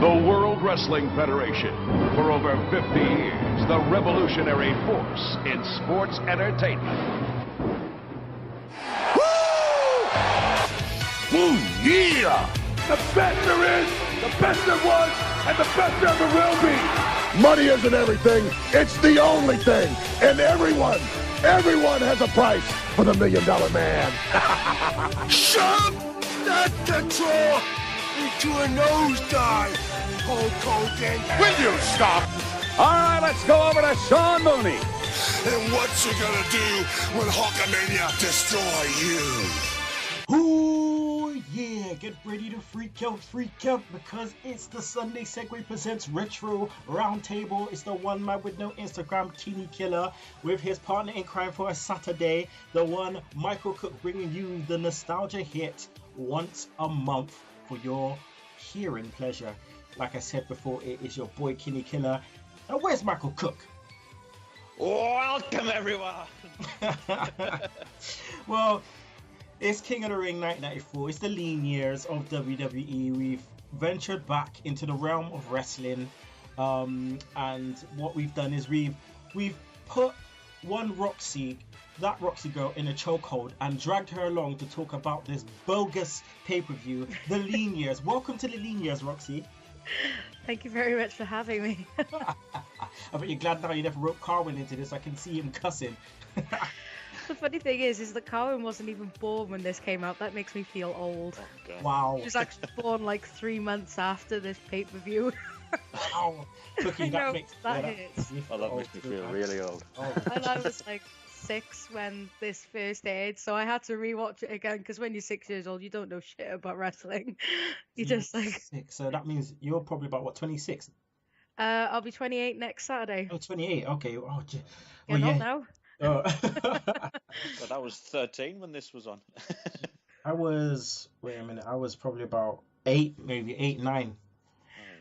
The World Wrestling Federation. For over 50 years, the revolutionary force in sports entertainment. Woo! Yeah! The best there is, the best there was, and the best there ever will be. Money isn't everything. It's the only thing. And everyone has a price for the $1 Million Man. Shut that control into a nosedive, Hulk Hogan. Will you stop? All right, let's go over to Sean Mooney. And what's he gonna do when Hulkamania destroy you? Ooh, yeah, get ready to freak out, because it's the Sunday Segue presents Retro Roundtable. It's the one man with no Instagram, Kinny Killa, with his partner in crime for a Saturday, the one Michael Cook, bringing you the nostalgia hit once a month for your hearing pleasure. Like I said before, it is your boy Kinny Killa. Now, where's Michael Cook? Welcome, everyone. Well, it's King of the Ring 1994. It's the lean years of WWE. We've ventured back into the realm of wrestling, and what we've done is we've put one Roxxi, that Roxxi girl, in a chokehold and dragged her along to talk about this bogus pay-per-view, the lean years. Welcome to the lean years, Roxxi. Thank you very much for having me. I bet you're glad now you never wrote Carwin into this. I can see him cussing. The funny thing is that Carwin wasn't even born when this came out. That makes me feel old. Oh, Wow. He was actually born like 3 months after this pay-per-view. Wow. Cookie, that hits. Well, that makes me feel really old. Oh. And I was like 6 when this first aired, so I had to rewatch it again, because when you're 6 years old, you don't know shit about wrestling. You just like... 6, so that means you're probably about, what, 26? I'll be 28 next Saturday. Oh, 28, okay. Oh, Getting on now. Oh. But I was 13 when this was on. I was probably about 8, maybe 8, 9.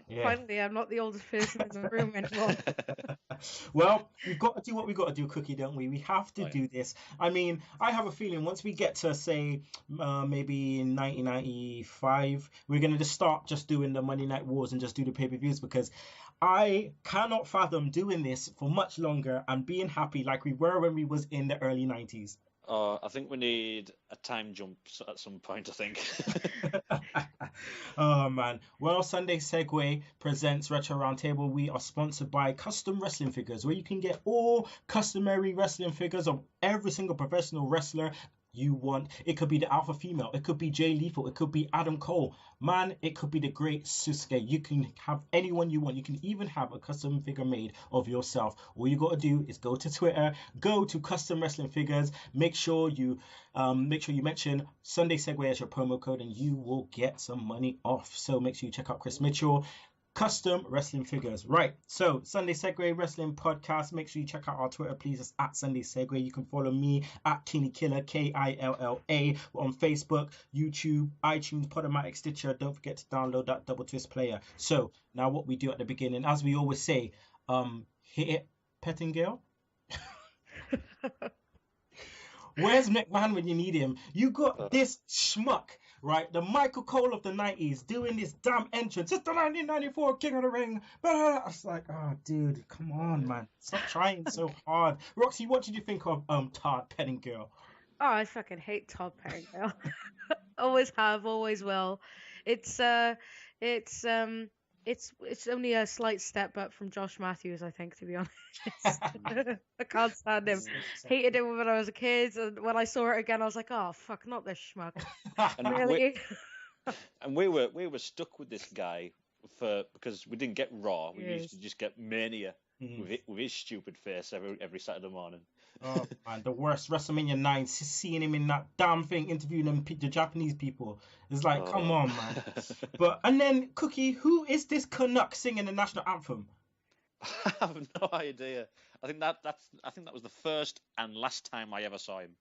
Yeah. Finally, I'm not the oldest person in the room anymore. Well, we've got to do what we got to do, Cookie, don't we? We have to do this. I mean, I have a feeling once we get to, say, maybe in 1995, we're going to just start just doing the Monday Night Wars and just do the pay-per-views, because I cannot fathom doing this for much longer and being happy like we were when we was in the early 90s. I think we need a time jump at some point, I think. Oh, man. Well, Sunday Segue presents Retro Roundtable. We are sponsored by Custom Wrestling Figures, where you can get all customary wrestling figures of every single professional wrestler you want. It could be the Alpha Female, it could be Jay Lethal, it could be Adam Cole, man, it could be the great Susuke. You can have anyone you want. You can even have a custom figure made of yourself. All you got to do is go to Twitter, go to Custom Wrestling Figures, make sure you mention Sunday Segue as your promo code, and you will get some money off. So make sure you check out Chris Mitchell, Custom Wrestling Figures. Right, so Sunday Segue Wrestling Podcast. Make sure you check out our Twitter, please. It's at Sunday Segue. You can follow me at Kinny Killa, Killa. We're on Facebook, YouTube, iTunes, Podomatic, Stitcher. Don't forget to download that Double Twist player. So now what we do at the beginning, as we always say, hit it, Pettingale. Where's McMahon when you need him? You got this schmuck, right? The Michael Cole of the 90s doing this damn entrance. It's the 1994 King of the Ring. I was like, oh, dude, come on, man. Stop trying so hard. Roxy, what did you think of Todd Pettingale? Oh, I fucking hate Todd Pettingale. Always have, always will. It's only a slight step up from Josh Matthews, I think, to be honest. I can't stand him. Hated him when I was a kid, and when I saw it again, I was like, "Oh fuck, not this schmuck." And really? we were stuck with this guy because we didn't get Raw. We used to just get Mania with his stupid face every Saturday morning. Oh man, the worst. WrestleMania 9, seeing him in that damn thing, interviewing them, the Japanese people. It's like, come on, man. And then Cookie, who is this Canuck singing the national anthem? I have no idea. I think that was the first and last time I ever saw him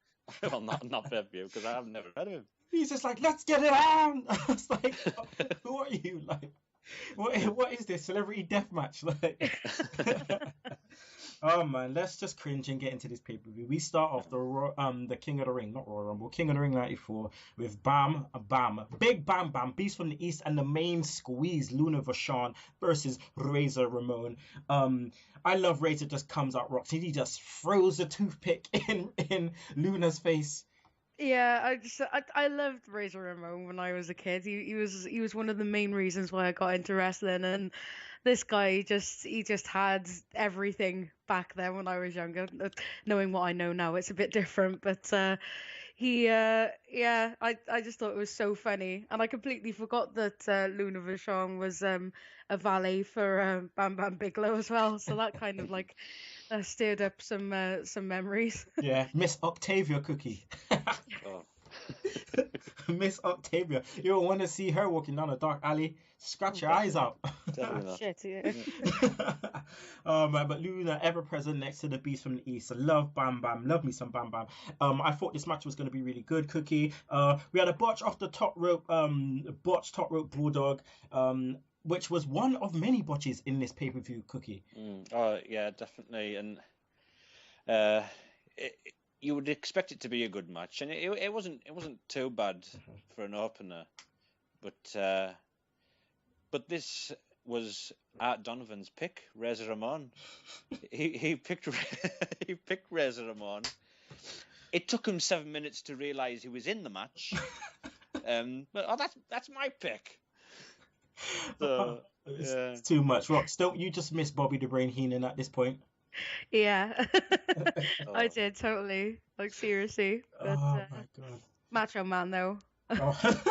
on that pay-per-view, because I have never heard of him. He's just like, let's get it on. I was like, who are you? Like, what is this celebrity deathmatch? Like, Oh man, let's just cringe and get into this pay-per-view. We start off the King of the Ring, not Royal Rumble, King of the Ring 94 with Bam Bam, Big Bam Bam, Beast from the East, and the main squeeze, Luna Vachon versus Razor Ramon. I love Razor just comes out Roxxi. He just throws a toothpick in Luna's face. Yeah, I loved Razor Ramon when I was a kid. He was one of the main reasons why I got into wrestling, and this guy he just had everything back then when I was younger. Knowing what I know now, it's a bit different, but I just thought it was so funny, and I completely forgot that Luna Vachon was a valet for Bam Bam Bigelow as well. So that kind of like stirred up some memories. Yeah, Miss Octavia Cookie. Oh. Miss Octavia. You don't want to see her walking down a dark alley. Scratch your eyes out. Shit, yeah. Oh man, but Luna ever present next to the Beast from the East. I love Bam Bam. Love me some Bam Bam. I thought this match was going to be really good, Cookie. We had a botch off the top rope, botch top rope bulldog, which was one of many botches in this pay-per-view, Cookie. Oh yeah, definitely. And you would expect it to be a good match, and it wasn't too bad for an opener, but this was Art Donovan's pick, Razor Ramon. He picked Razor Ramon. It took him 7 minutes to realise he was in the match, but that's my pick. So, it's too much. Rox, don't you just miss Bobby the Brain Heenan at this point? Yeah, I did totally. Like seriously. But, oh my god. Macho Man though. Oh.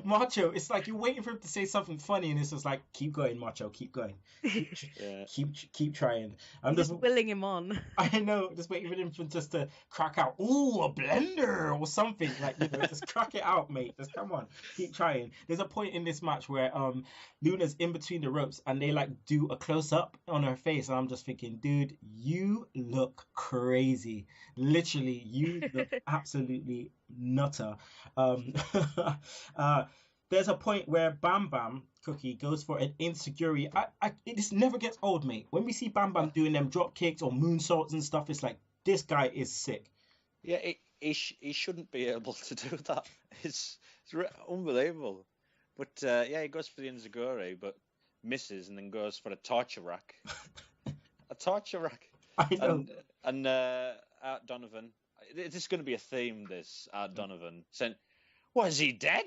Macho, it's like you're waiting for him to say something funny, and it's just like, keep going, Macho, keep going, keep trying. I'm just willing him on. I know, just waiting for him just to crack out, ooh, a blender or something, like, you know, just crack it out, mate. Just come on, keep trying. There's a point in this match where Luna's in between the ropes, and they like do a close up on her face, and I'm just thinking, dude, you look crazy. Literally, you look absolutely nutter. There's a point where Bam Bam Cookie goes for an insecurity. This never gets old, mate. When we see Bam Bam doing them drop kicks or moonsaults and stuff, it's like, this guy is sick. Yeah, he shouldn't be able to do that. It's unbelievable. But yeah, he goes for the enziguri, but misses, and then goes for a torture rack. A torture rack. I know. And Art Donovan, it's going to be a theme, this Art Donovan, saying, was he dead?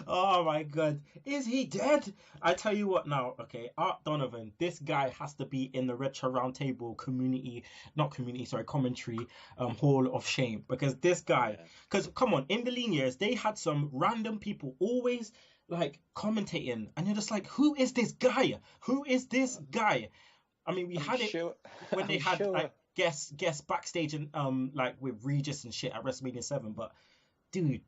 Oh my god, is he dead? I tell you what now, okay, Art Donovan, this guy has to be in the Retro Roundtable commentary Hall of Shame, because this guy, because come on, in the lean years, they had some random people always like commentating, and you're just like, who is this guy? Who is this guy? I mean, we had it when they had like guests backstage and like with Regis and shit at WrestleMania 7, but dude,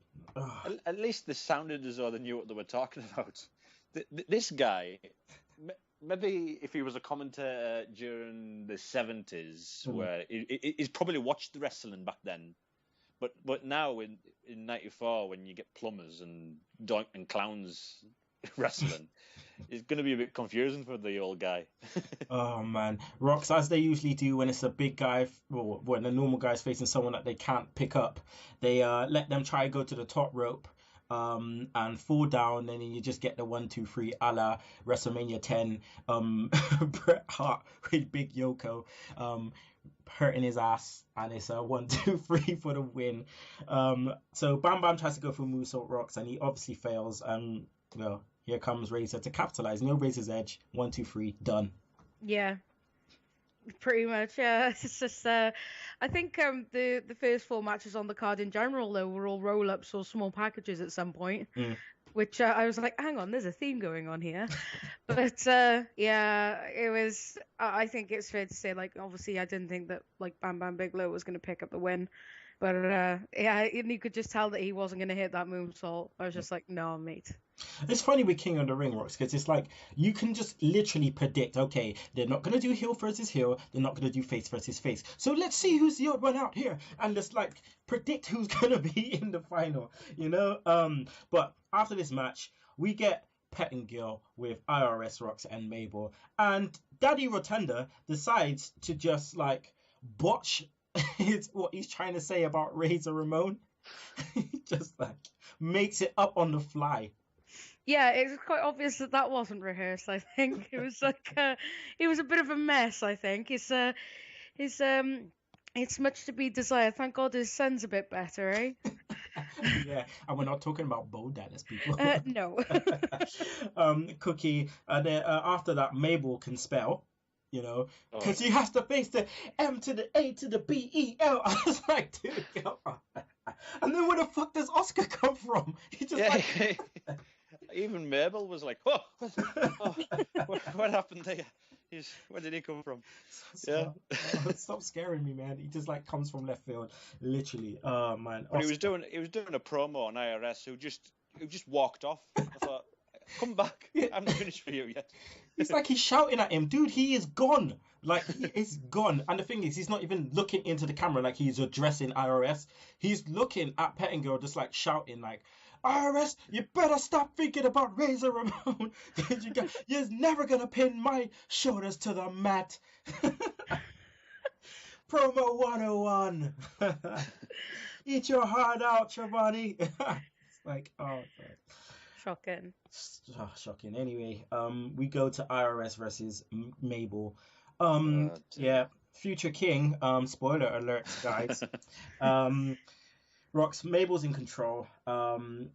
at least this sounded as though they knew what they were talking about. This guy, maybe if he was a commentator during the 70s, where he's probably watched the wrestling back then, but now in 94, when you get plumbers and doink and clowns wrestling, it's going to be a bit confusing for the old guy. Oh man, Rox, as they usually do when it's a big guy, or when a normal guy's facing someone that they can't pick up, they let them try to go to the top rope and fall down, and then you just get the 1, 2, 3 a la WrestleMania 10 Bret Hart with Big Yoko hurting his ass, and it's a 1, 2, 3 for the win. So Bam Bam tries to go for moonsault, Rox, and he obviously fails, and well, here comes Razor to capitalize. No Razor's edge. 1, 2, 3, done. Yeah, pretty much. Yeah, it's just I think the first 4 matches on the card in general though were all roll-ups or small packages at some point, which I was like, hang on, there's a theme going on here. But yeah, it was. I think it's fair to say, like, obviously I didn't think that like Bam Bam Bigelow was going to pick up the win. But yeah, and you could just tell that he wasn't going to hit that moonsault. I was just like, no, mate. It's funny with King of the Ring, Rox, because it's like you can just literally predict, okay, they're not going to do heel versus heel, they're not going to do face versus face. So let's see who's the odd one out here, and just like predict who's going to be in the final, you know? But after this match, we get Pettingill with IRS, Rox, and Mabel. And Daddy Rotunda decides to just like botch what he's trying to say about Razor Ramon. He just like makes it up on the fly. Yeah, it's quite obvious that that wasn't rehearsed. I think it was like it was a bit of a mess. I think it's much to be desired. Thank God his son's a bit better, eh? Yeah, and we're not talking about Bo Dallas, people. No. Cookie, and then after that, Mabel can spell, you know, because he has to face the M to the A to the B E L. I was like, dude, come on. And then where the fuck does Oscar come from? He just like. Even Mabel was like, "Oh, what happened there? Where did he come from?" Stop scaring me, man. He just like comes from left field, literally. Oh man. But he was doing a promo on IRS who just walked off. I thought, "Come back! I'm not finished for you yet." It's like he's shouting at him, dude. He is gone. Like he is gone. And the thing is, he's not even looking into the camera like he's addressing IRS. He's looking at Pettingill, just like shouting, like, IRS, you better stop thinking about Razor Ramon. You're never gonna pin my shoulders to the mat. Promo 101. Eat your heart out, Shivani. It's like, oh God. Shocking. Shocking. Anyway, we go to IRS versus Mabel. Yeah, Future King. Spoiler alert, guys. Rox, Mabel's in control,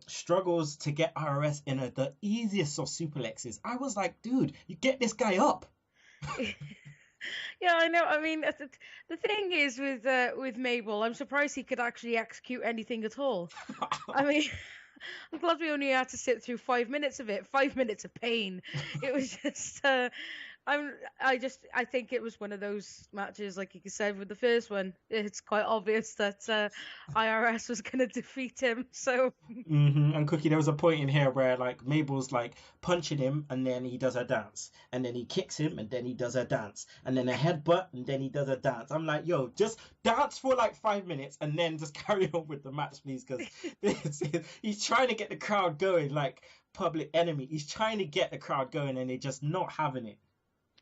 struggles to get IRS in the easiest of suplexes. I was like, dude, you get this guy up. Yeah, I know. I mean, the thing is with Mabel, I'm surprised he could actually execute anything at all. I mean, I'm glad we only had to sit through 5 minutes of it. 5 minutes of pain. It was just... I think it was one of those matches, like you said with the first one. It's quite obvious that IRS was going to defeat him. So. And Cookie, there was a point in here where like Mabel's like punching him, and then he does a dance, and then he kicks him, and then he does a dance, and then a headbutt, and then he does a dance. I'm like, yo, just dance for like 5 minutes, and then just carry on with the match, please, because he's trying to get the crowd going, like Public Enemy. He's trying to get the crowd going, and they're just not having it.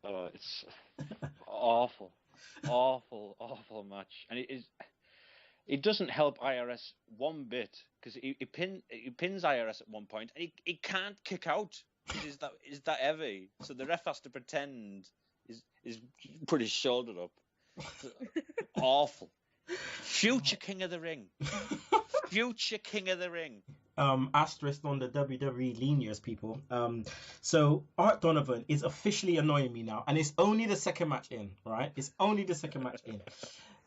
Oh, it's awful match, and it doesn't help IRS one bit because he pins IRS at one point, and he can't kick out. He's that heavy, so the ref has to pretend is put his shoulder up. Awful. Future King of the Ring. Future King of the Ring. Asterisk on the WWE lean years, people. So Art Donovan is officially annoying me now, and it's only the second match in, right? It's only the second match in.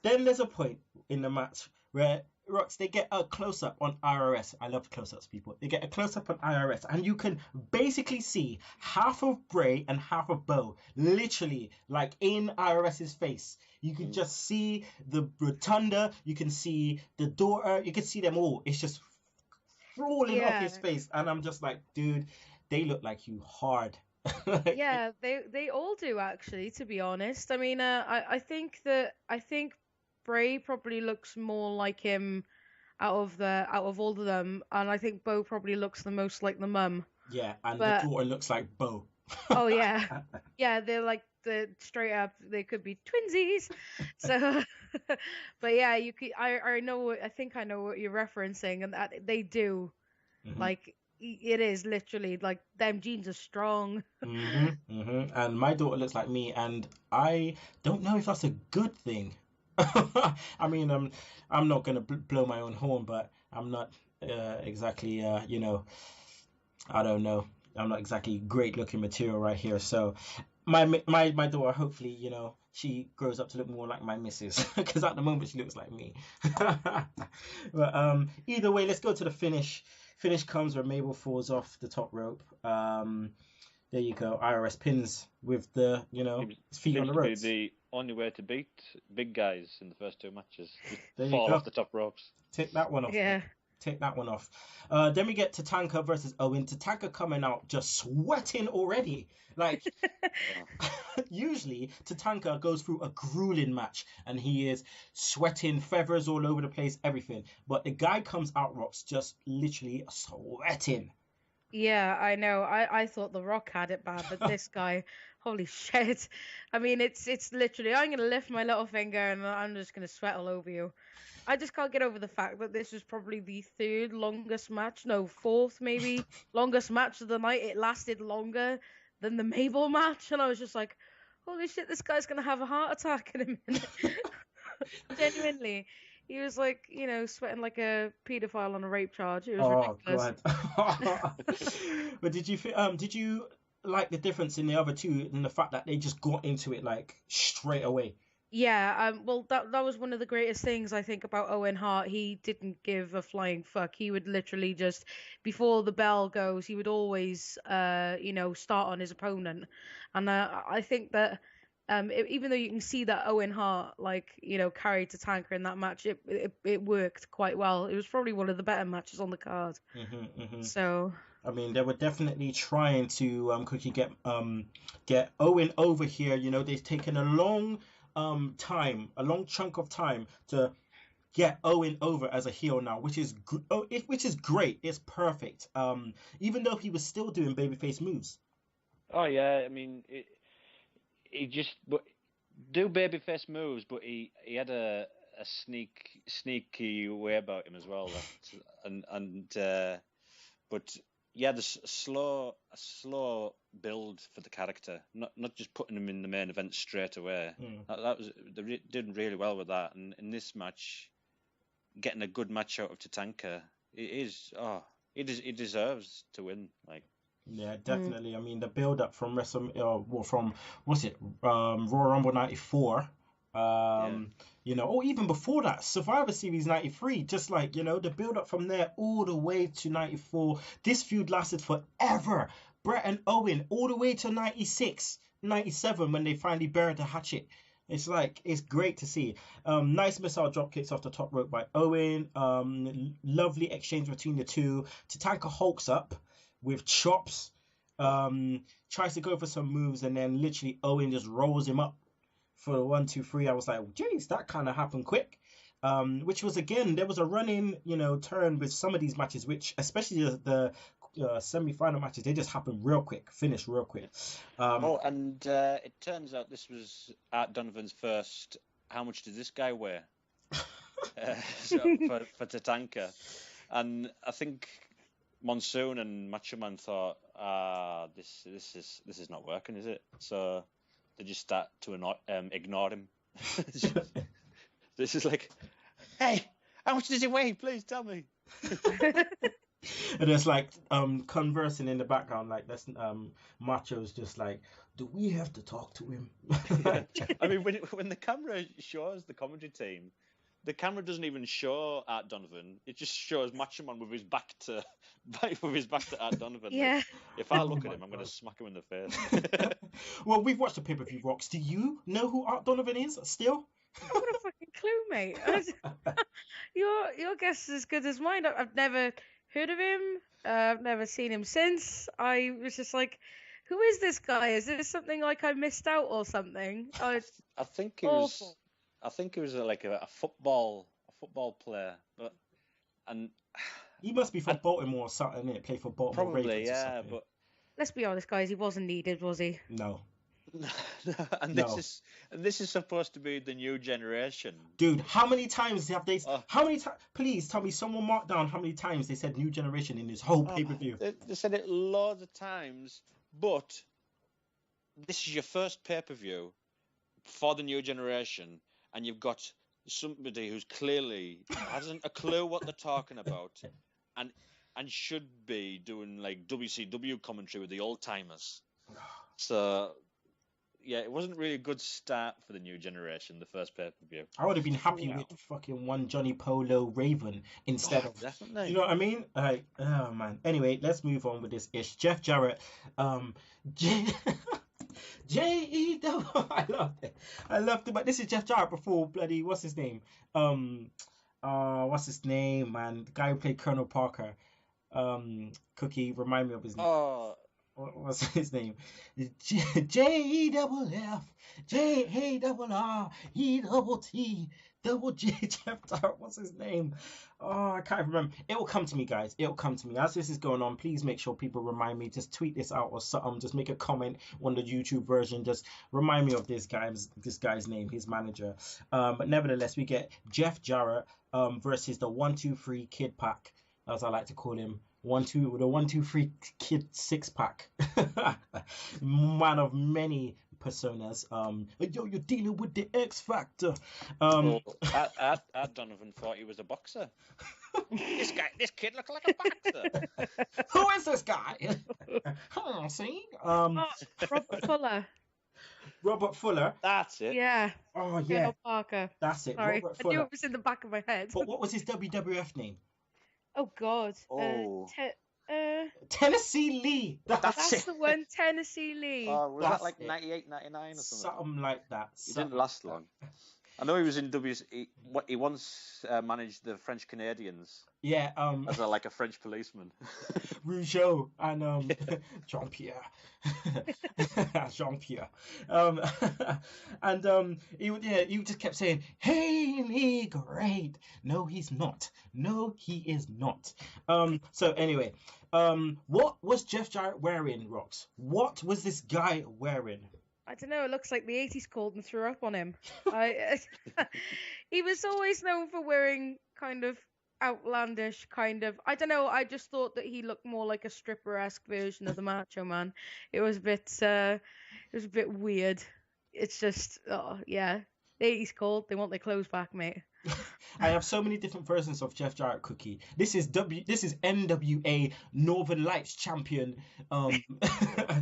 Then there's a point in the match where Rox, they get a close-up on IRS. I love close-ups, people. They get a close-up on IRS, and you can basically see half of Bray and half of Bo, literally, like in IRS's face. You can just see the Rotunda, you can see the daughter, you can see them all. It's just falling off his face, and I'm just like, dude, they look like you hard. Yeah, they all do, actually, to be honest. I mean, I think Bray probably looks more like him out of all of them, and I think Bo probably looks the most like the mum. Yeah, and the daughter looks like Bo. Oh yeah, yeah, they're like straight up. They could be twinsies. So, but yeah, you could. I think I know what you're referencing, and that they do. Like it is literally like them jeans are strong. And my daughter looks like me, and I don't know if that's a good thing. I mean, I'm not gonna blow my own horn, but I'm not exactly, I don't know. I'm not exactly great looking material right here. So my daughter, hopefully, she grows up to look more like my missus, because at the moment she looks like me. But either way, let's go to the finish. Finish comes where Mabel falls off the top rope. There you go. IRS pins with the, feet on the ropes. The only way to beat big guys in the first two matches. There you fall go. off the top ropes. Take that one off. Yeah. Take that one off. Then we get Tatanka versus Owen. Tatanka coming out just sweating already. Like, usually Tatanka goes through a grueling match and he is sweating, feathers all over the place, everything. But the guy comes out, Rox, just literally sweating. Yeah, I know. I thought The Rock had it bad, but this guy, holy shit. I mean, it's literally, I'm gonna lift my little finger and I'm just gonna sweat all over you. I just can't get over the fact that this was probably the third longest match, no, fourth maybe longest match of the night. It lasted longer than the Mabel match, and I was just like, holy shit, this guy's gonna have a heart attack in a minute. Genuinely. He was like, sweating like a pedophile on a rape charge. It was Oh ridiculous. God. But did you like the difference in the other two in the fact that they just got into it like straight away? Yeah, well, that was one of the greatest things I think about Owen Hart. He didn't give a flying fuck. He would literally just, before the bell goes, he would always, start on his opponent. And I think that, even though you can see that Owen Hart, like, carried Tatanka in that match, it worked quite well. It was probably one of the better matches on the card. Hmm. So, I mean, they were definitely trying to quickly get Owen over here. You know, they've taken a long a long chunk of time to get Owen over as a heel now, which is great. It's perfect. Even though he was still doing babyface moves. Oh yeah, I mean, he just do babyface moves, but he had a sneaky way about him as well. But yeah, there's a slow build for the character, not just putting him in the main event straight away. That was they did really well with that, and in this match, getting a good match out of Tatanka, he deserves to win. Like, Yeah, mm, definitely. I mean, the build up from from what's it, Royal Rumble '94, yeah, or even before that, Survivor Series '93. Just like the build up from there all the way to '94. This feud lasted forever. Brett and Owen all the way to '96, '97 when they finally buried the hatchet. It's great to see. Nice missile drop kicks off the top rope by Owen. Lovely exchange between the two. Tatanka hulks up with chops, tries to go for some moves, and then literally Owen just rolls him up for the 1, 2, 3. I was like, geez, that kind of happened quick. Which was again, there was a running, turn with some of these matches, which especially the semi-final matches, they just happen real quick, finish real quick. and it turns out this was Art Donovan's first. How much did this guy weigh? For Tatanka, and I think Monsoon and Macho Man thought, this is not working, is it? So they just start to ignore him. This is like, hey, how much does he weigh? Please tell me. And it's like conversing in the background, like that's Macho's just like, do we have to talk to him? I mean, when the camera shows the commentary team, the camera doesn't even show Art Donovan. It just shows Macho Man with his back to Art Donovan. yeah. Like, if I Oh look my at him, I'm going to God. smack him in the face. Well, we've watched the pay-per-view, Rox. Do you know who Art Donovan is still? What a fucking clue, mate. Your guess is as good as mine. I've never heard of him. I've never seen him since. I was just like, who is this guy? Is this something like I missed out or something? Oh, it's I think he awful. was. I think he was like a football player, and He must be from and Baltimore or something, innit? Play for Baltimore probably Ravens or yeah, something. but Let's be honest, guys. He wasn't needed, was he? No, and no. this is supposed to be the new generation. Dude, how many times have they... Oh, How many times... Please tell me, someone mark down how many times they said new generation in this whole oh, pay-per-view. they said it loads of times, but this is your first pay-per-view for the new generation, and you've got somebody who's clearly hasn't a clue what they're talking about, and should be doing like WCW commentary with the old timers. So yeah, it wasn't really a good start for the new generation, the first pay-per-view. I would have been happy No. with fucking one Johnny Polo Raven instead of... Definitely. You know what I mean? Like, oh man. Anyway, let's move on with this ish. Jeff Jarrett, J J-E-W. I loved it. But this is Jeff Jarrett before bloody what's his name? What's his name, man? The guy who played Colonel Parker. Cookie, remind me of his name. Oh, what's his name? J-E-double-F, J-A-double-R-E-double-T, double J Jeff Jarrett. What's his name? Oh, I can't remember. It will come to me, guys. It will come to me. As this is going on, please make sure people remind me. Just tweet this out or something. Just make a comment on the YouTube version. Just remind me of this guy's name, his manager. But nevertheless, we get Jeff Jarrett versus the 1-2-3 Kid Pack, as I like to call him. 1-2-3 Kid 6-pack. Man of many personas. Yo, you're dealing with the X Factor. Donovan thought he was a boxer. This kid looks like a boxer. Who is this guy? See? Robert Fuller. Robert Fuller. That's it. Yeah. Oh yeah. Colonel Parker. That's it. Sorry, Robert I Fuller. knew it was in the back of my head. But what was his WWF name? Oh God. Oh. Tennessee Lee. That's the one, Tennessee Lee. Was That's that like it. 98, 99 or something? Something like that. He didn't last long. I know he was in he once managed the French Canadians. Yeah. As like a French policeman. Rougeau and Jean-Pierre. Jean-Pierre. He just kept saying, "Hey Lee, great." No, he's not. No, he is not. So anyway, what was Jeff Jarrett wearing, Rox? What was this guy wearing? I don't know. It looks like the 80s called and threw up on him. He was always known for wearing kind of outlandish kind of. I don't know. I just thought that he looked more like a stripper-esque version of the Macho Man. It was a bit weird. It's just, yeah. The 80s called. They want their clothes back, mate. I have so many different versions of Jeff Jarrett Cookie. This is NWA Northern Lights champion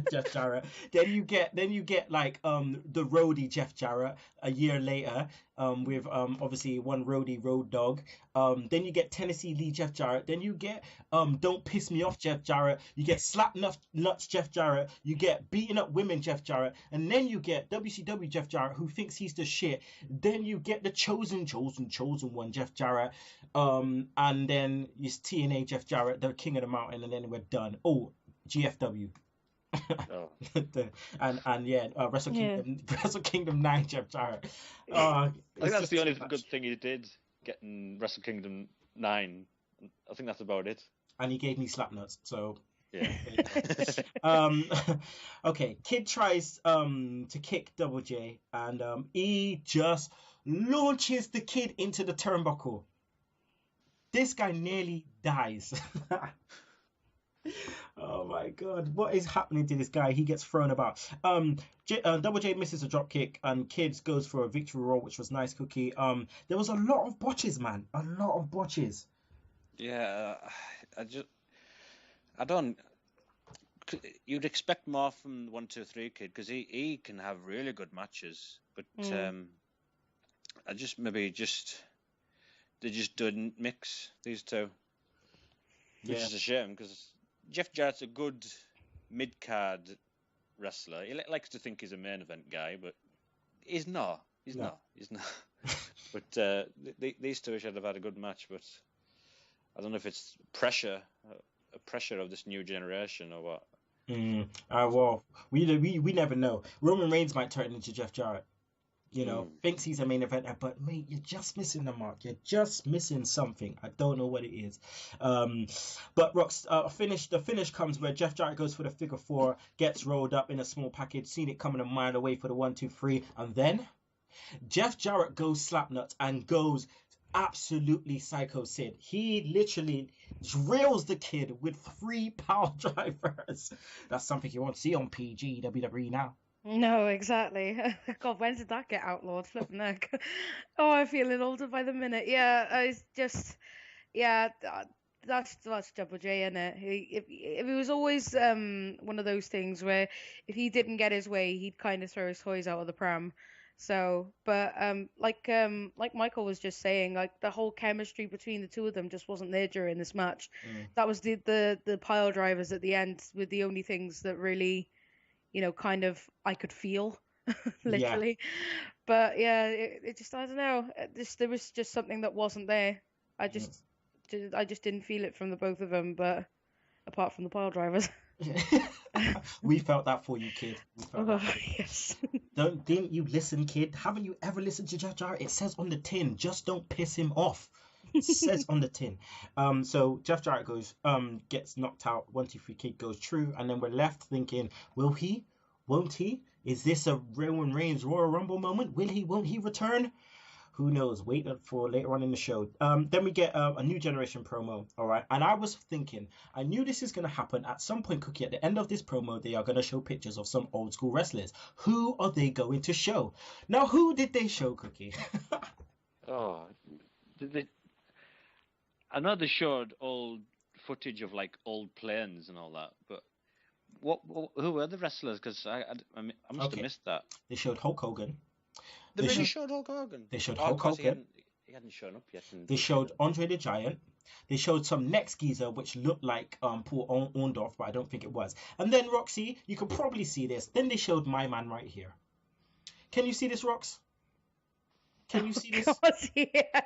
Jeff Jarrett. Then you get like the roadie Jeff Jarrett a year later with obviously one roadie Road Dogg. Then you get Tennessee Lee Jeff Jarrett. Then you get Don't Piss Me Off Jeff Jarrett. You get Slap Nuts Jeff Jarrett. You get Beating Up Women Jeff Jarrett. And then you get WCW Jeff Jarrett, who thinks he's the shit. Then you get the chosen one Jeff Jarrett. And then it's TNA Jeff Jarrett, the King of the Mountain, and then we're done. Oh, GFW. Wrestle Kingdom 9 Jeff Jarrett. I think that's the only good thing he did, getting Wrestle Kingdom 9. I think that's about it. And he gave me slap nuts, so yeah. Okay, Kid tries to kick Double J, and he just launches the Kid into the turnbuckle. This guy nearly dies. Oh my God, what is happening to this guy? He gets thrown about. Double J misses a drop kick, and Kids goes for a victory roll, which was nice, Cookie. There was a lot of botches, man. A lot of botches. Yeah, I don't. You'd expect more from the 1-2-3 Kid, because he can have really good matches, but they just didn't mix these two, which is a shame, because Jeff Jarrett's a good mid-card wrestler. He likes to think he's a main event guy, but he's not. He's not. But these two should have had a good match, but I don't know if it's pressure of this new generation or what. Well, we never know. Roman Reigns might turn into Jeff Jarrett. You know, thinks he's a main eventer, but mate, you're just missing the mark. You're just missing something. I don't know what it is. But Rox, the finish comes where Jeff Jarrett goes for the figure 4, gets rolled up in a small package, seen it coming a mile away for the 1-2-3, and then Jeff Jarrett goes slapnuts and goes absolutely Psycho Sid. He literally drills the Kid with 3 power drivers. That's something you won't see on PG WWE now. No, exactly. God, when did that get outlawed? Flipping heck. Oh, I'm feeling older by the minute. Yeah, it's just, yeah, that's Double J, isn't it? If it was always one of those things where if he didn't get his way, he'd kind of throw his toys out of the pram. So, but like Michael was just saying, like the whole chemistry between the two of them just wasn't there during this match. That was the pile drivers at the end were the only things that really, you know, kind of I could feel literally. Yeah. But yeah, it just, I don't know, there was just something that wasn't there. I just didn't feel it from the both of them, but apart from the pile drivers. We felt that for you, kid. We felt that Oh, for you. yes. Didn't you listen, kid? Haven't you ever listened to Jeff Jarrett? It says on the tin, just don't piss him off. It says on the tin. So Jeff Jarrett gets knocked out. 1, 2, 3 kid goes true, and then we're left thinking, will he? Won't he? Is this a Roman Reigns Royal Rumble moment? Will he? Won't he return? Who knows? Wait for later on in the show. Then we get a New Generation promo, all right? And I was thinking, I knew this is going to happen at some point, Cookie. At the end of this promo, they are going to show pictures of some old school wrestlers. Who are they going to show? Now, who did they show, Cookie? Oh, I know they showed old footage of like old planes and all that, but who were the wrestlers? Because I must have missed that. They showed Hulk Hogan. They really showed Hulk Hogan. They showed Hulk Hogan. He hadn't shown up yet. They showed Andre the Giant. They showed some next geezer, which looked like Paul Orndorff, but I don't think it was. And then, Roxy, you can probably see this. Then they showed my man right here. Can you see this, Rox? Can you see this? God, yeah.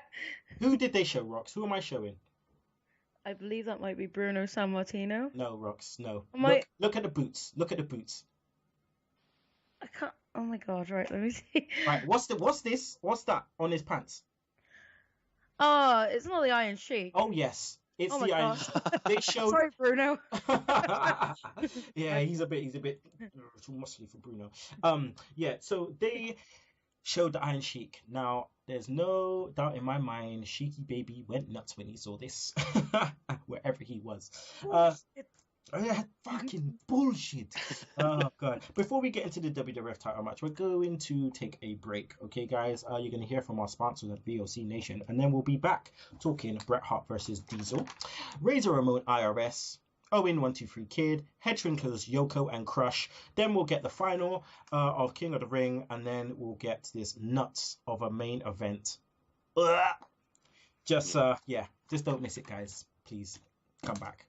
Who did they show, Rox? Who am I showing? I believe that might be Bruno Sammartino. No, Rox, no. Look at the boots. Look at the boots. I can't. Oh my God! Right, let me see. Right, what's this? What's that on his pants? Oh, it's not the Iron Sheik. Oh yes, it's Oh my the Iron. God. They showed. Sorry, Bruno. Yeah, he's a bit too muscly for Bruno. Yeah, so they showed the Iron Sheik. Now, there's no doubt in my mind, Sheiky baby went nuts when he saw this, wherever he was. Fucking bullshit. Oh god. Before we get into the WWF title match, we're going to take a break. Okay, guys? You're going to hear from our sponsors at VOC Nation, and then we'll be back talking Bret Hart versus Diesel, Razor Ramon IRS, Owen 123 Kid, Head Shrinkers Yoko and Crush. Then we'll get the final of King of the Ring, and then we'll get this nuts of a main event. Just don't miss it, guys. Please come back.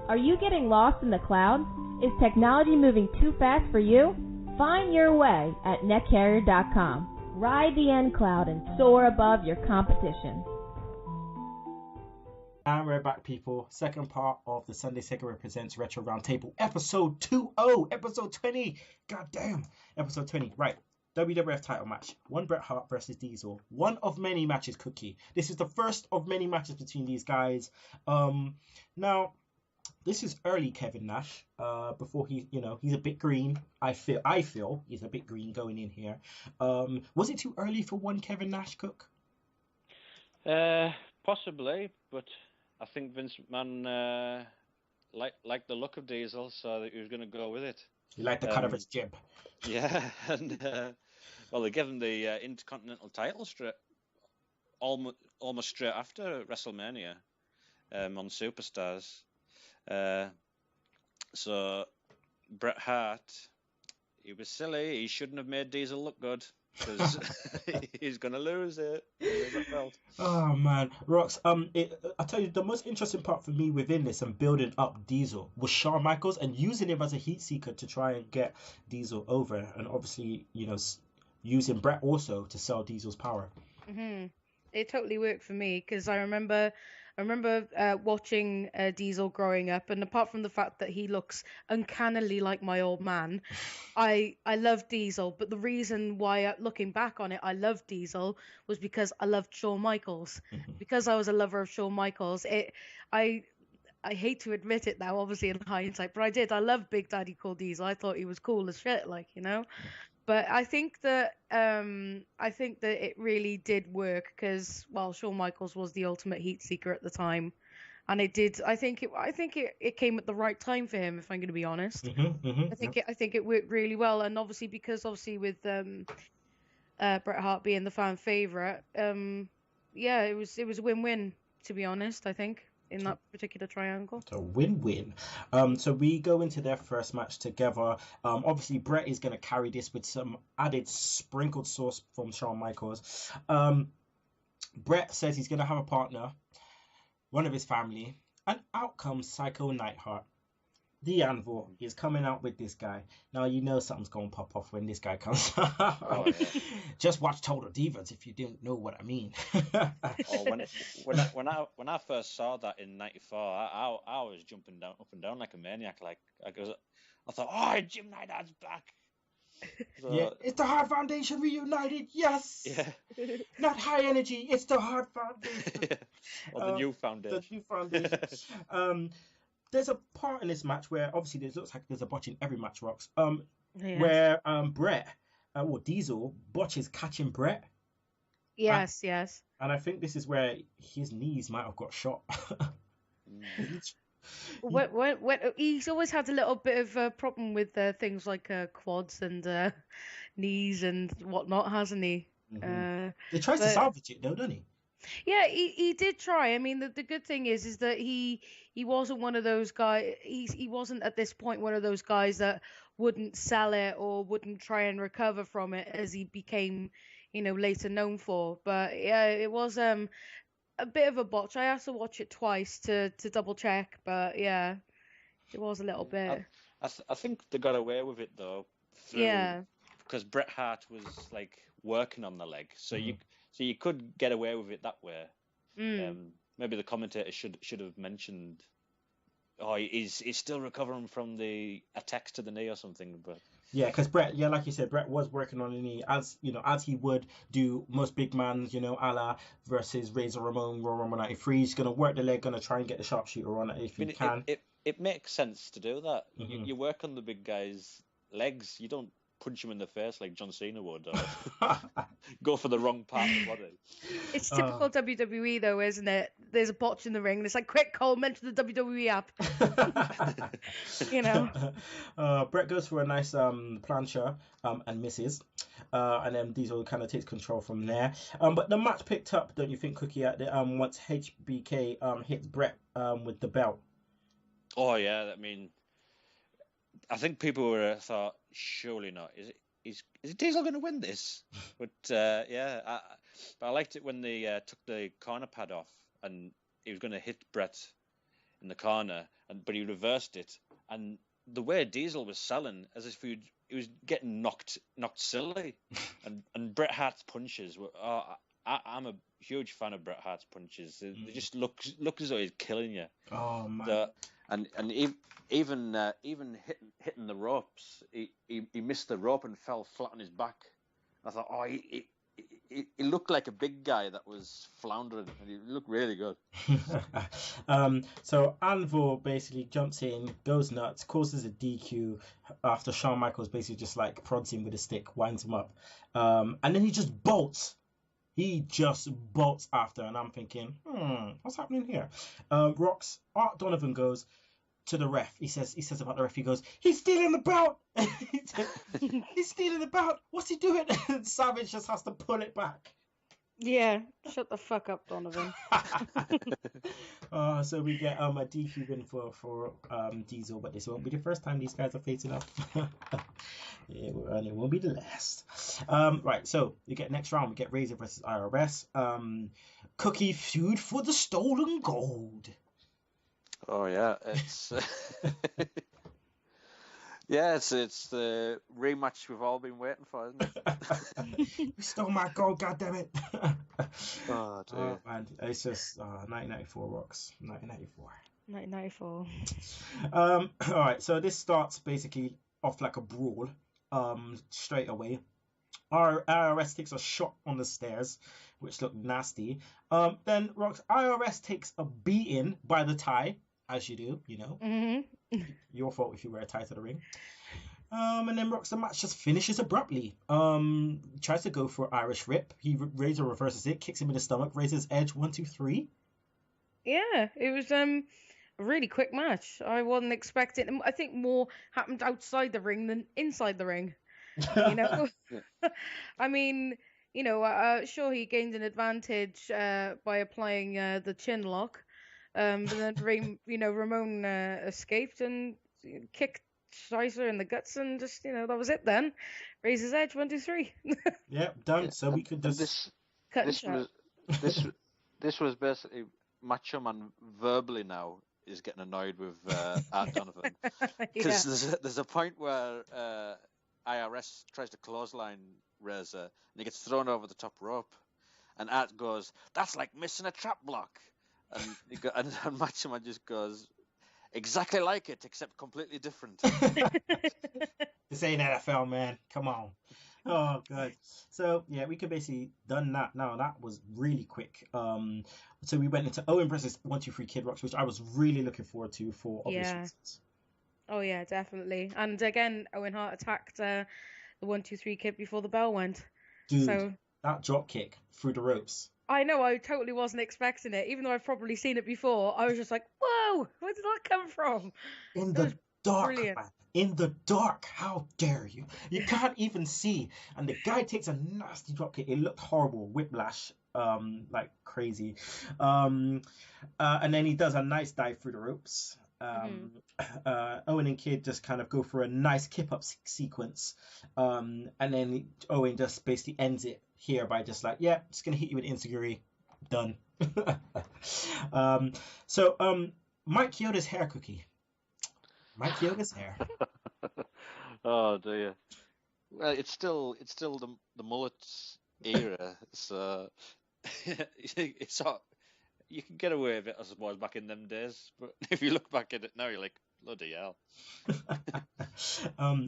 Are you getting lost in the cloud? Is technology moving too fast for you? Find your way at netcarrier.com. Ride the end cloud and soar above your competition. And we're back, people. Second part of the Sunday Segue Presents Retro Roundtable, episode 20, episode 20. God damn, episode 20. Right. WWF title match. One Bret Hart versus Diesel. One of many matches, Cookie. This is the first of many matches between these guys. Now, this is early Kevin Nash. Before he's a bit green. I feel he's a bit green going in here. Was it too early for one Kevin Nash, Cook? Possibly, but I think Vince McMahon liked the look of Diesel, so that he was going to go with it. You like the cut of his jib. Yeah, and well, they gave him the Intercontinental title almost straight after WrestleMania on Superstars. So Bret Hart, he was silly. He shouldn't have made Diesel look good because he's going to lose it. Oh man, Rox. I tell you, the most interesting part for me within this and building up Diesel was Shawn Michaels and using him as a heat seeker to try and get Diesel over, and obviously, using Bret also to sell Diesel's power. Mm-hmm. It totally worked for me because I remember watching Diesel growing up, and apart from the fact that he looks uncannily like my old man, I love Diesel. But the reason why, looking back on it, I loved Diesel was because I loved Shawn Michaels. Mm-hmm. Because I was a lover of Shawn Michaels. I hate to admit it now, obviously in hindsight, but I did. I loved Big Daddy Cool Diesel. I thought he was cool as shit, But I think that it really did work because, well, Shawn Michaels was the ultimate heat seeker at the time, and it did. I think it came at the right time for him, if I'm going to be honest. I think it worked really well, and obviously with Bret Hart being the fan favorite, it was a win-win, to be honest. I think. In that particular triangle. So win-win. So we go into their first match together. Obviously, Bret is going to carry this with some added sprinkled sauce from Shawn Michaels. Bret says he's going to have a partner, one of his family, and out comes Psycho Neidhart. the Anvil is coming out with this guy. Now you know something's going to pop off when this guy comes out. Oh yeah. Just watch Total Divas if you didn't know what I mean. Oh, when I first saw that in '94, I was jumping down up and down like a maniac. I thought, oh, Jim Neidhart's back. So, yeah, it's the Hard Foundation reunited. Yes. Yeah. Not High Energy. It's the Hard Foundation. Yeah. Or the new foundation. The new foundation. There's a part in this match where obviously it looks like there's a botch in every match, Rox. Where Brett, Diesel botches catching Brett. Yes. And I think this is where his knees might have got shot. He's always had a little bit of a problem with things like quads and knees and whatnot, hasn't he? Mm-hmm. He tries to salvage it though, doesn't he? Yeah, he did try. I mean, the good thing is that he wasn't one of those guys. He wasn't at this point one of those guys that wouldn't sell it or wouldn't try and recover from it, as he became, later known for. But yeah, it was a bit of a botch. I had to watch it twice to double check. But yeah, it was a little bit. I think they got away with it though. Because Bret Hart was like working on the leg, so you could get away with it that way. Maybe the commentator should have mentioned, oh, he's still recovering from the attacks to the knee or something. But yeah, because Bret, like you said, Bret was working on the knee as he would do most big mans, a la versus Razor Ramon, Raw Rumble 93. He's gonna work the leg, gonna try and get the sharpshooter on it if he can. It makes sense to do that. You work on the big guy's legs. You don't punch him in the face like John Cena would, or go for the wrong part of the body. It's typical WWE though, isn't it? There's a botch in the ring and it's like, quick, Cole, mention the WWE app. Bret goes for a nice plancha and misses, and then Diesel kind of takes control from there. But the match picked up, don't you think, Cookie, at the once HBK hits Bret with the belt? Oh yeah, I mean, I think people were thought, surely not. Is Diesel going to win this? But but I liked it when they took the corner pad off and he was going to hit Bret in the corner, but he reversed it. And the way Diesel was selling, as if he was getting knocked silly. and Bret Hart's punches were. I'm a huge fan of Bret Hart's punches. They just look as though he's killing you. Oh man! And even hitting the ropes, he missed the rope and fell flat on his back. I thought, oh, he looked like a big guy that was floundering, and he looked really good. So Anvil basically jumps in, goes nuts, causes a DQ after Shawn Michaels basically just like prods him with a stick, winds him up, and then he just bolts. He just bolts after, and I'm thinking, what's happening here? Art Donovan goes to the ref. He says about the ref, he goes, he's stealing the belt. He's stealing the belt. What's he doing? And Savage just has to pull it back. Yeah, shut the fuck up, Donovan. So we get a DQ win for Diesel, but this won't be the first time these guys are facing up. And it won't be the last. Right, so we get next round. We get Razor versus IRS. Cookie feud for the stolen gold. Oh yeah, it's it's the rematch we've all been waiting for, isn't it? You stole my gold, goddammit. Oh dear. Man, it's just 1994 rocks. 1994. 1994. All right, so this starts basically off like a brawl. Straight away. Our IRS takes a shot on the stairs, which looked nasty. Then Rox, IRS takes a beating by the tie, as you do, Mm-hmm. Your fault if you wear a tie to the ring. And then Rox, the match just finishes abruptly. Tries to go for Irish Rip. Razor reverses it, kicks him in the stomach, raises Edge 1, 2, 3. Yeah, it was a really quick match. I wasn't expecting. I think more happened outside the ring than inside the ring. I mean, sure, he gained an advantage by applying the chin lock, but then Ramon escaped and kicked Scheiser in the guts, and just that was it. Then raises Edge 1, 2, 3. Yep, done. So we could just this was basically Macho Man verbally now is getting annoyed with Art Donovan because there's a point where IRS tries to clothesline Razor and he gets thrown over the top rope, and Art goes, "That's like missing a trap block," and Macho Man just goes, "Exactly like it, except completely different." This ain't NFL, man. Come on. Oh god. So yeah, we could basically done that. Now that was really quick. So we went into Owen versus 1-2-3 Kid Roxxi, which I was really looking forward to for obvious reasons. Oh yeah, definitely. And again, Owen Hart attacked the 1-2-3 Kid before the bell went. Dude, so that drop kick through the ropes. I know, I totally wasn't expecting it. Even though I've probably seen it before, I was just like, whoa, where did that come from? In the dark, man. In the dark, how dare you? You can't even see. And the guy takes a nasty drop kick. It looked horrible. Whiplash, like crazy. And then he does a nice dive through the ropes. Owen and Kid just kind of go for a nice kip-up sequence. And then Owen just basically ends it here by just like, yeah, just going to hit you with Insiguri. Done. Mike Chioda's hair, Cookie. Mike Chioda's hair. Oh dear. Well, it's still the mullets era, so it's not, you can get away with it, I suppose, back in them days. But if you look back at it now, you're like, bloody hell.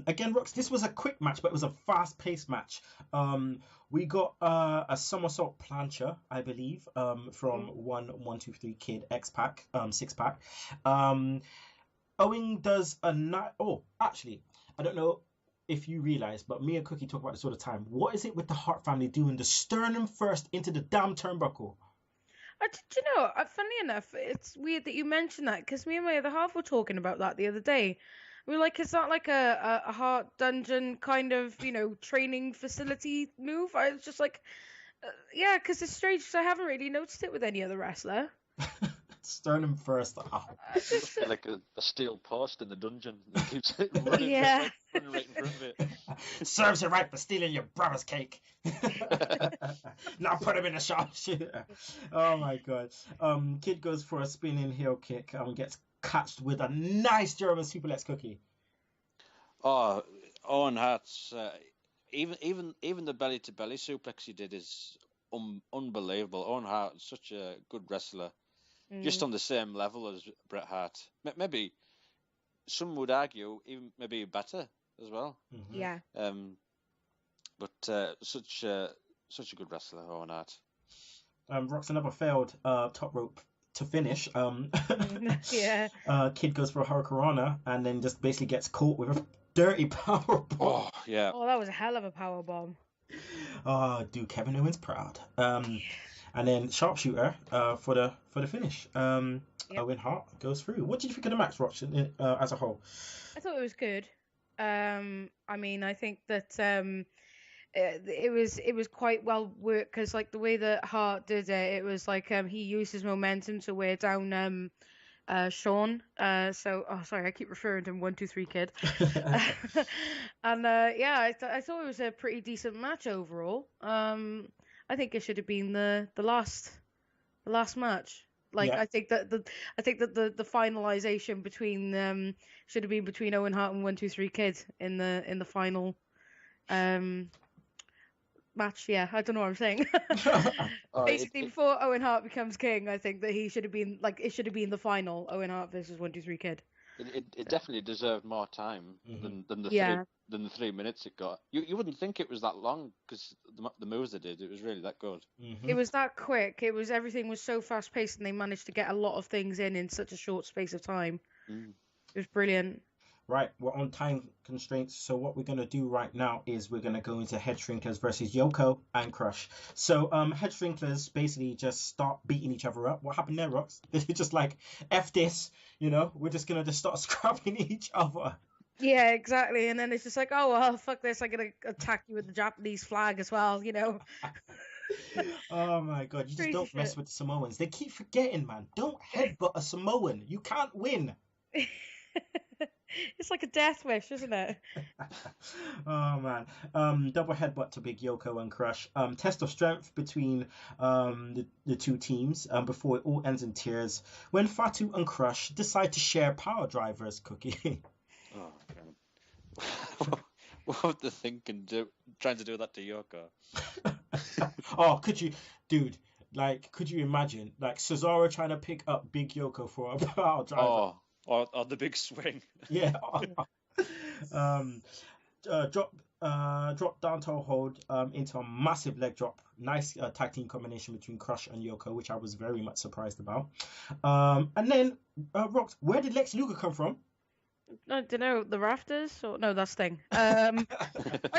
Again, Rox, this was a quick match, but it was a fast-paced match. We got a somersault plancher, I believe, from 1-2-3 Kid X-Pac, 6-pack. Owen does actually, I don't know if you realize, but me and Cookie talk about this all the time. What is it with the Hart family doing the sternum first into the damn turnbuckle? Do you know, funny enough, it's weird that you mentioned that, because me and my other half were talking about that the other day. We were like, is that like a Hart Dungeon kind of, training facility move? I was just like, yeah, because it's strange, because I haven't really noticed it with any other wrestler. Sternum first. Like a steel post in the dungeon. It keeps running, running right in front of it. Serves you right for stealing your brother's cake. Now put him in a sharpshooter. Oh my god. Kid goes for a spinning heel kick and gets catched with a nice German suplex, Cookie. Oh, Owen Hart's even the belly to belly suplex he did is unbelievable. Owen Hart is such a good wrestler. Just on the same level as Bret Hart. Maybe some would argue even maybe better as well. Mm-hmm. Yeah. But such a good wrestler, Owen Hart. Roxxi never failed top rope to finish. Yeah. Kid goes for a Hurricanrana and then just basically gets caught with a dirty power bomb. Oh yeah. Oh, that was a hell of a power bomb. Oh, dude, Kevin Owens proud. And then sharpshooter for the finish. Owen Hart goes through. What did you think of the match, Roxxi, as a whole? I thought it was good. I mean, I think that it was quite well worked, because like the way that Hart did it, it was like he used his momentum to wear down Sean. Sorry, I keep referring to him 1-2-3 Kid. And I thought it was a pretty decent match overall. I think it should have been the last match. I think that the finalization between should have been between Owen Hart and 1-2-3 Kid in the final match. Yeah, I don't know what I'm saying. Basically, before Owen Hart becomes king, I think that it should have been the final Owen Hart versus 1-2-3 Kid. It definitely deserved more time than the 3 minutes it got. You wouldn't think it was that long, because the moves they did, it was really that good. Mm-hmm. It was that quick. Everything was so fast paced, and they managed to get a lot of things in such a short space of time. It was brilliant. Right, we're on time constraints, so what we're going to do right now is we're going to go into Head Shrinkers versus Yoko and Crush. So Head Shrinkers basically just start beating each other up. What happened there, Rox? They're just like, F this, we're just going to just start scrapping each other. Yeah, exactly. And then it's just like, oh, well, fuck this, I'm going to attack you with the Japanese flag as well, Oh my god, you just don't mess with the Samoans. They keep forgetting, man. Don't headbutt a Samoan. You can't win. It's like a death wish, isn't it? Oh man. Double headbutt to Big Yoko and Crush. Test of strength between the two teams before it all ends in tears when Fatu and Crush decide to share power drivers. Cookie. Oh, God. What would they think and trying to do that to Yoko? Oh, dude? Like, could you imagine like Cesaro trying to pick up Big Yoko for a power driver? Oh, or the big swing. Yeah. Drop down toe hold into a massive leg drop. Nice tag team combination between Crush and Yoko, which I was very much surprised about. And then Rox, where did Lex Luger come from? I don't know, the rafters? Or no, that's Sting. I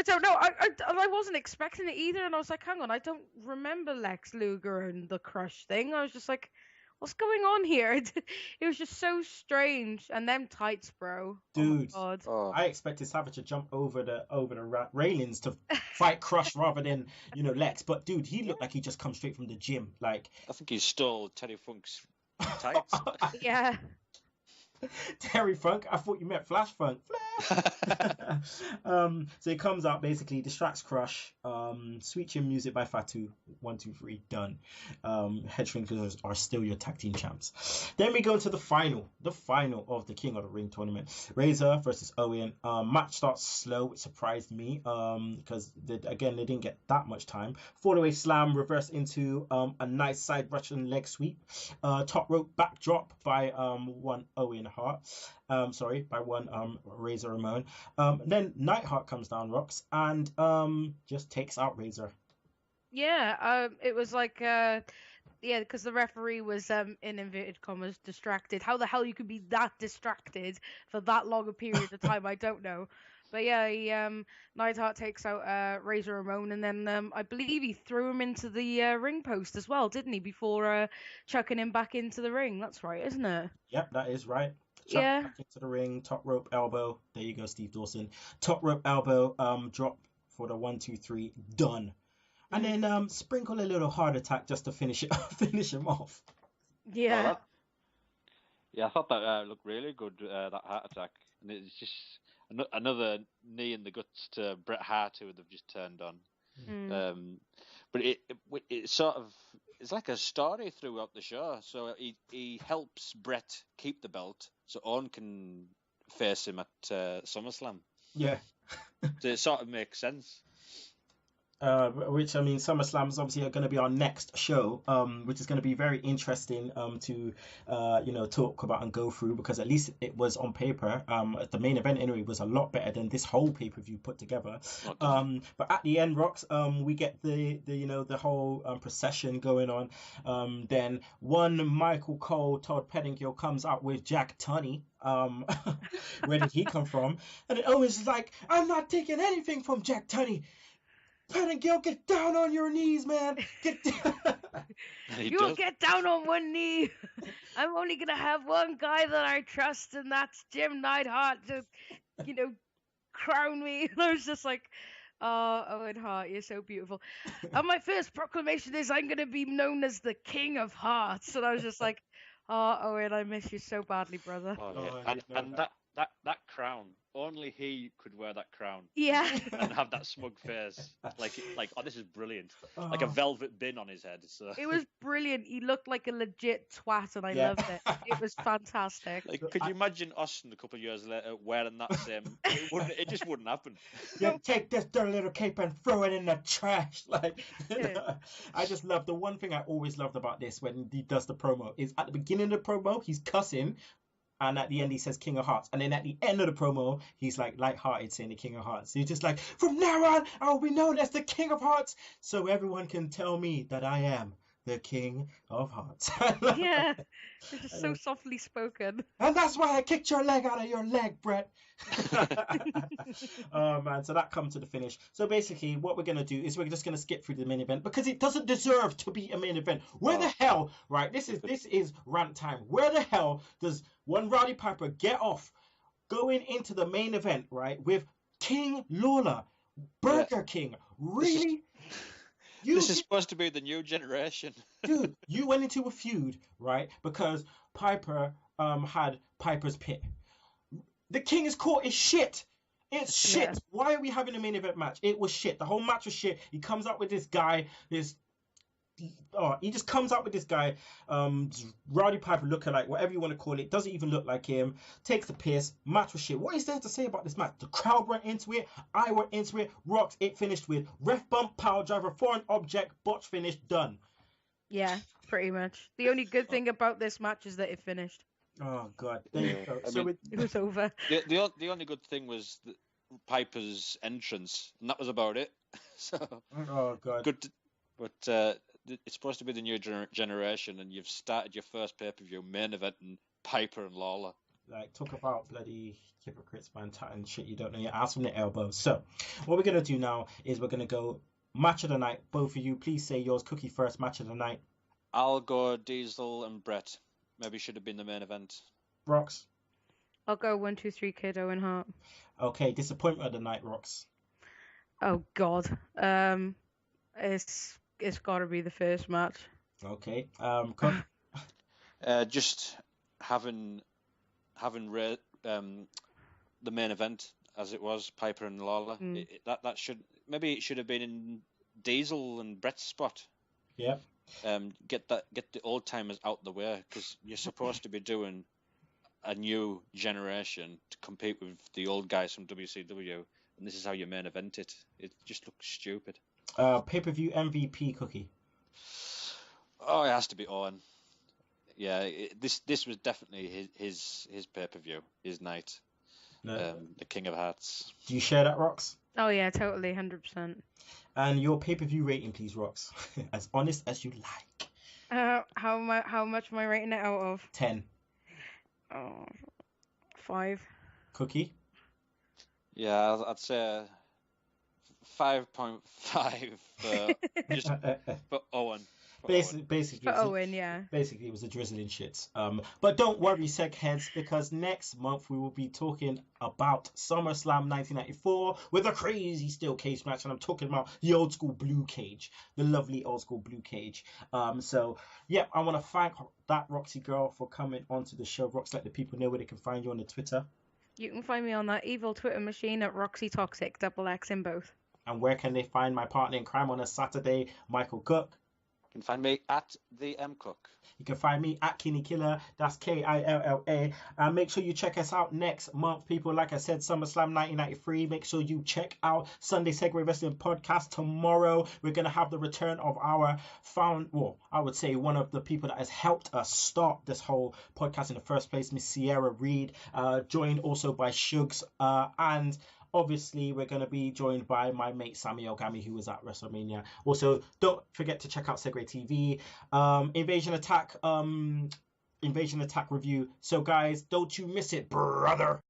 don't know. I wasn't expecting it either, and I was like, hang on, I don't remember Lex Luger and the Crush thing. I was just like, what's going on here? It was just so strange. And them tights, bro. Dude, oh my God. I expected Savage to jump over the railings to fight Crush rather than Lex. But dude, he looked like he just come straight from the gym. Like, I think he stole Terry Funk's tights. Yeah. Terry Funk? I thought you meant Flash Funk. So he comes out, basically distracts Crush. Sweet Chin music by Fatu. 1, 2, 3, done. Head Shrinkers are still your tag team champs. Then we go into the final of the King of the Ring tournament. Razor versus Owen. Match starts slow, which surprised me because they didn't get that much time. Fall away slam, reverse into a nice side Russian leg sweep. Top rope backdrop by one Owen Hart. By one Razor Ramon. Then Neidhart comes down, Rox, and just takes out Razor. Yeah, it was like because the referee was in inverted commas distracted. How the hell you could be that distracted for that long a period of time, I don't know. But yeah, Neidhart takes out Razor Ramon, and then I believe he threw him into the ring post as well, didn't he? Before chucking him back into the ring. That's right, isn't it? Yep, that is right. Yeah. Back into the ring, top rope elbow. There you go, Steve Dawson. Top rope elbow, drop for the 1, 2, 3, done. And then sprinkle a little heart attack just to finish him off. Yeah. I thought that looked really good, that heart attack. And it's just another knee in the guts to Bret Hart, who they've just turned on. But it sort of, it's like a story throughout the show. So he helps Bret keep the belt so Owen can face him at SummerSlam. Yeah. So it sort of makes sense. Which, I mean, SummerSlam is obviously going to be our next show, which is going to be very interesting to talk about and go through, because at least it was on paper. The main event anyway was a lot better than this whole pay-per-view put together. But at the end, Rox, we get the whole procession going on. Then one Michael Cole, Todd Pettingill comes out with Jack Tunney. Where did he come from? And it always is like, I'm not taking anything from Jack Tunney. Pettingill, get down on your knees, man. Get down. You'll get down on one knee. I'm only gonna have one guy that I trust, and that's Jim Neidhart to, crown me. And I was just like, oh, Owen Hart, you're so beautiful. And my first proclamation is I'm gonna be known as the King of Hearts. And I was just like, oh, Owen, I miss you so badly, brother. Oh, yeah. And that crown, only he could wear that crown. Yeah. And have that smug face. Like, oh, this is brilliant. Like a velvet bin on his head. So. It was brilliant. He looked like a legit twat, and I loved it. It was fantastic. Like, could you imagine Austin a couple of years later wearing that same? It just wouldn't happen. Yeah, take this dirty little cape and throw it in the trash. Like, I just love the one thing I always loved about this when he does the promo is at the beginning of the promo he's cussing. And at the end, he says King of Hearts. And then at the end of the promo, he's like lighthearted saying the King of Hearts. He's just like, from now on, I will be known as the King of Hearts. So everyone can tell me that I am the King of Hearts. Yeah. It's just so softly spoken. And that's why I kicked your leg out of your leg, Brett. Oh, man. So that comes to the finish. So basically, what we're going to do is we're just going to skip through the main event because it doesn't deserve to be a main event. Where the hell, right? This is rant time. Where the hell does one Roddy Piper get off going into the main event, right, with King Lawler, Burger King? Really? This is supposed to be the new generation. Dude, you went into a feud, right? Because Piper had Piper's Pit. The King is Court is shit. It's shit. Yeah. Why are we having a main event match? It was shit. The whole match was shit. He comes out with this guy, he just comes out with this guy, Rowdy Piper lookalike, whatever you want to call it. Doesn't even look like him. Takes the piss. Match was shit. What is there to say about this match? The crowd went into it. I went into it. Rocks. It finished with ref bump, power driver, foreign object, botch finish, done. Yeah, pretty much. The only good thing about this match is that it finished. Oh God. There you go. It was over. The only good thing was Piper's entrance, and that was about it. So. Oh God. Good. But it's supposed to be the new generation, and you've started your first pay-per-view main event in Piper and Lawler. Like, talk about bloody hypocrites, man, and shit you don't know your ass from the elbow. So, what we're going to do now is we're going to go match of the night. Both of you, please say yours. Cookie first, match of the night. I'll go Diesel and Brett. Maybe should have been the main event. Rox? I'll go 1, 2, 3 Kid Owen Hart. Okay, disappointment of the night, Rox. Oh, God. It's got to be the first match. Okay. Cook? Just having read the main event as it was, Piper and Lawler. That should maybe it should have been in Diesel and Brett's spot. Yeah. Get the old timers out the way, because you're supposed to be doing a new generation to compete with the old guys from WCW, and this is how you main event it. It just looks stupid. Pay-per-view MVP, Cookie. Oh, it has to be Owen. Yeah, this was definitely his pay-per-view, his night. No. The King of Hearts. Do you share that, Rox? Oh yeah, totally, 100%. And your pay-per-view rating, please, Rox. As honest as you like. How much am I rating it out of? 10. Oh, 5. Cookie? Yeah, I'd say 5.5 for Owen. Basically, it was a drizzling shits. But don't worry, seg heads, because next month we will be talking about SummerSlam 1994 with a crazy steel cage match, and I'm talking about the old school blue cage, the lovely old school blue cage. So yeah, I want to thank that Roxy girl for coming onto the show. Rox, let the people know where they can find you on the Twitter. You can find me on that evil Twitter machine at Roxy Toxic, XX in both. And where can they find my partner in crime on a Saturday, Michael Cook? You can find me at the M Cook. You can find me at Kinny Killa. That's Killa. And make sure you check us out next month, people. Like I said, SummerSlam 1993. Make sure you check out Sunday Segue Wrestling Podcast tomorrow. We're going to have the return of our I would say one of the people that has helped us start this whole podcast in the first place, Miss Sierra Reed, joined also by Shugs, and obviously, we're going to be joined by my mate Sammy Ogami, who was at WrestleMania. Also, don't forget to check out Segue TV, Invasion Attack review. So, guys, don't you miss it, brother.